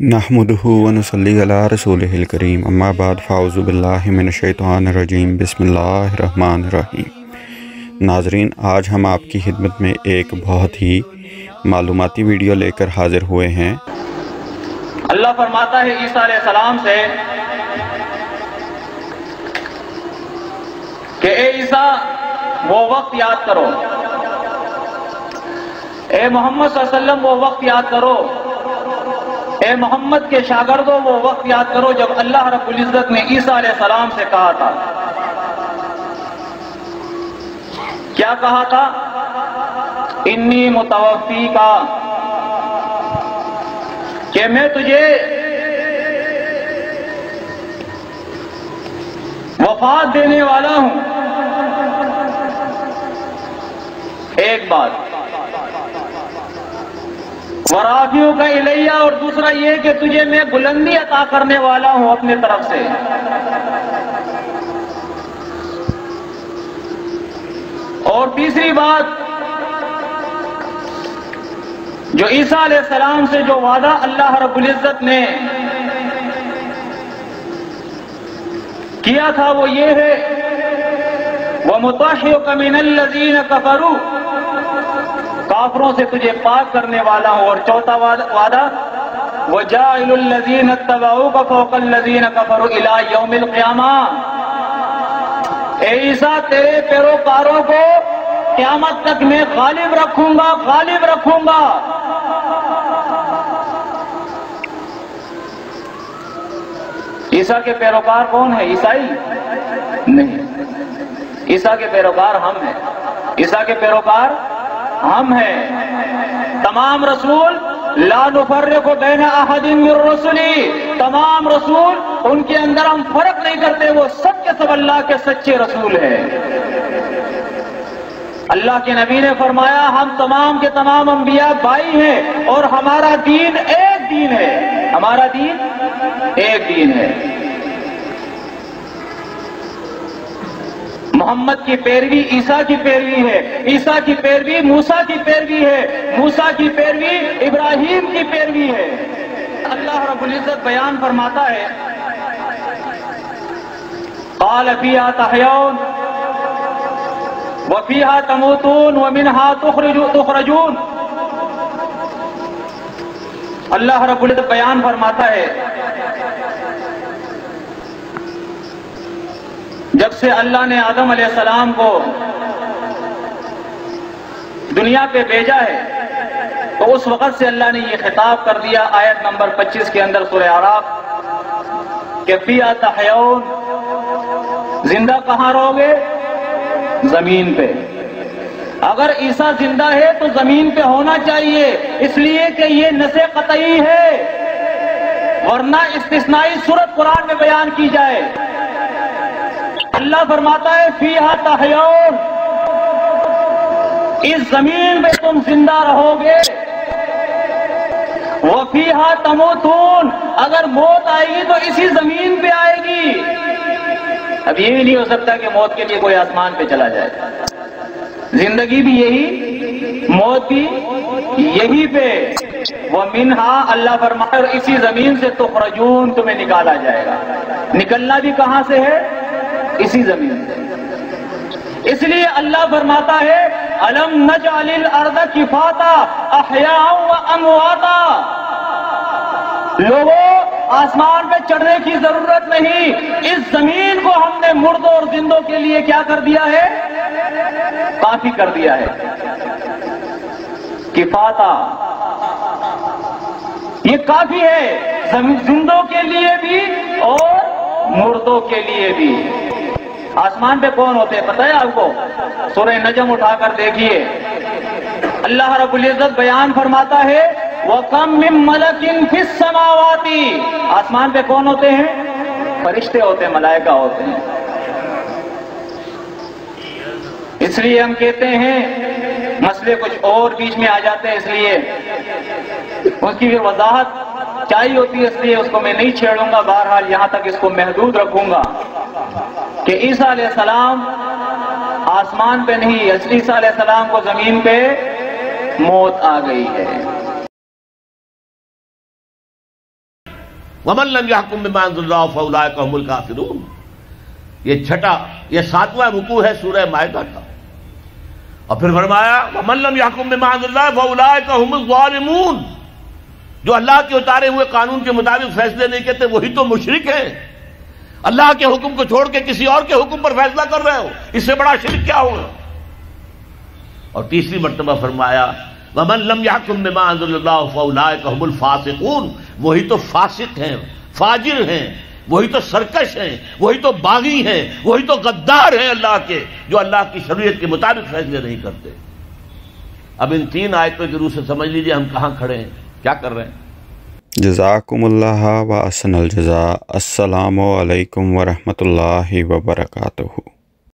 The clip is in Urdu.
نحمدہ ونصلی علی رسولہ الکریم اما بعد فاعوذ باللہ من الشیطان الرجیم بسم اللہ الرحمن الرحیم۔ ناظرین، آج ہم آپ کی خدمت میں ایک بہت ہی معلوماتی ویڈیو لے کر حاضر ہوئے ہیں۔ اللہ فرماتا ہے عیسیٰ علیہ السلام سے کہ اے عیسیٰ وہ وقت یاد کرو، اے محمد صلی اللہ علیہ وسلم وہ وقت یاد کرو، اے محمد کے شاگردوں وہ وقت یاد کرو جب اللہ رب العزت نے عیسیٰ علیہ السلام سے کہا تھا۔ کیا کہا تھا؟ انی متوفی کا، کہ میں تجھے وفات دینے والا ہوں۔ ایک بات ورافیوں کا الیہ، اور دوسرا یہ کہ تجھے میں بلندی عطا کرنے والا ہوں اپنے طرف سے۔ اور تیسری بات، جو عیسیٰ علیہ السلام سے جو وعدہ اللہ رب العزت نے کیا تھا وہ یہ ہے وَمُطَهِّرُكَ مِنَ الَّذِينَ كَفَرُوا، کافروں سے تجھے پاک کرنے والا ہوں۔ اور چوتھا وعدہ وَجَاعِلُ الَّذِينَ اتَّبَعُوكَ فَوْقَ الَّذِينَ كَفَرُوا إِلَىٰ يَوْمِ الْقِيَامَةِ، اے عیسیٰ تیرے پیروکاروں کو قیامت تک میں غالب رکھوں گا، غالب رکھوں گا۔ عیسیٰ کے پیروکار کون ہے؟ عیسائی نہیں، عیسیٰ کے پیروکار ہم ہیں، عیسیٰ کے پیروکار ہم ہیں۔ تمام رسول لا نفرق بین احد من رسلی، تمام رسول ان کے اندر ہم فرق نہیں کرتے، وہ سب کے سب اللہ کے سچے رسول ہیں۔ اللہ کے نبی نے فرمایا ہم تمام کے تمام انبیاء بھائی ہیں اور ہمارا دین ایک دین ہے، ہمارا دین ایک دین ہے۔ محمد کی پیروی عیسیٰ کی پیروی ہے، عیسیٰ کی پیروی موسیٰ کی پیروی ہے، موسیٰ کی پیروی ابراہیم کی پیروی ہے۔ اللہ رب العزت بیان فرماتا ہے قال فیہا تحیون وفیہا تموتون ومنہا تخرجون۔ اللہ رب العزت بیان فرماتا ہے جب سے اللہ نے آدم علیہ السلام کو دنیا پہ بھیجا ہے تو اس وقت سے اللہ نے یہ خطاب کر دیا آیت نمبر 25 کے اندر سورہ اعراف کہ فیہا تحیون، زندہ کہاں رہو گے؟ زمین پہ۔ اگر عیسیٰ زندہ ہے تو زمین پہ ہونا چاہیے، اس لیے کہ یہ نص قطعی ہے، ورنہ استثنائی صورت قرآن میں بیان کی جائے۔ اللہ فرماتا ہے فیہا تحیون، اس زمین پہ تم زندہ رہو گے، وفیہا تموتون، اگر موت آئے گی تو اسی زمین پہ آئے گی۔ اب یہ بھی نہیں ہو سکتا کہ موت کے لیے کوئی آسمان پہ چلا جائے، زندگی بھی یہی، موت بھی یہی پہ۔ وَمِنْهَا، اللہ فرماتا ہے اسی زمین سے تخرجون، تمہیں نکالا جائے گا۔ نکلنا بھی کہاں سے ہے؟ اسی زمین سے۔ اس لیے اللہ فرماتا ہے أَلَمْ نَجْعَلِ الْأَرْضَ كِفَاتًا أَحْيَاءً وَأَمْوَاتًا، لوگوں آسمان پہ چڑھنے کی ضرورت نہیں، اس زمین کو ہم نے مردوں اور زندوں کے لیے کیا کر دیا ہے؟ کافی کر دیا ہے۔ کفاتا، یہ کافی ہے زندوں کے لیے بھی اور مردوں کے لیے بھی۔ آسمان پہ کون ہوتے ہیں پتہ ہے آپ کو؟ سورہ نجم اٹھا کر دیکھیے، اللہ رب العزت بیان فرماتا ہے وَكَمْ مِن مَلَكٍ فِي السَّمَاوَاتِ، آسمان پہ کون ہوتے ہیں؟ فرشتے ہوتے ہیں، ملائکہ ہوتے ہیں۔ اس لیے ہم کہتے ہیں مسئلے کچھ اور بیچ میں آ جاتے ہیں، اس لیے اس کی پھر وضاحت چاہیے ہوتی ہے، اس لیے اس کو میں نہیں چھیڑوں گا۔ بہرحال یہاں تک اس کو محدود رکھوں گا کہ عیسیٰ علیہ السلام آسمان پہ نہیں، عیسیٰ علیہ السلام کو زمین پہ موت آ گئی ہے۔ وَمَن لَّمْ يَحْكُم بِمَا أَنزَلَ اللَّهُ فَأُولَٰئِكَ هُمُ الْكَافِرُونَ۔ یہ 7واں رکوع ہے سورہ مائدہ کا، اور پھر فرمایا وَمَن لَّمْ يَحْكُم بِمَا أَنزَلَ اللَّهُ فَأُولَٰئِكَ هُمُ الظَّالِمُونَ۔ جو اللہ کے اتارے ہوئے قانون کے مطابق فیصلے نہیں کرتے وہی تو مشرک ہیں۔ اللہ کے حکم کو چھوڑ کے کسی اور کے حکم پر فیصلہ کر رہے ہو، اس سے بڑا شرک کیا ہوگا؟ اور تیسری مرتبہ فرمایا وَمَن لَّمْ يَحْكُم بِمَا أَنزَلَ اللَّهُ فَأُولَٰئِكَ هُمُ الْفَاسِقُونَ۔ وہی تو فاسق ہیں، فاجر ہیں، وہی تو سرکش ہیں، وہی تو باغی ہیں، وہی تو غدار ہیں اللہ کے، جو اللہ کی شریعت کے مطابق فیصلے نہیں کرتے۔ اب ان 3 آیتوں کے روح سے سمجھ لیجئے ہم کہاں کھڑے ہیں، کیا کر رہے ہیں۔ جزاکم اللہ و احسن الجزاء۔ السلام علیکم ورحمۃ اللہ وبرکاتہ۔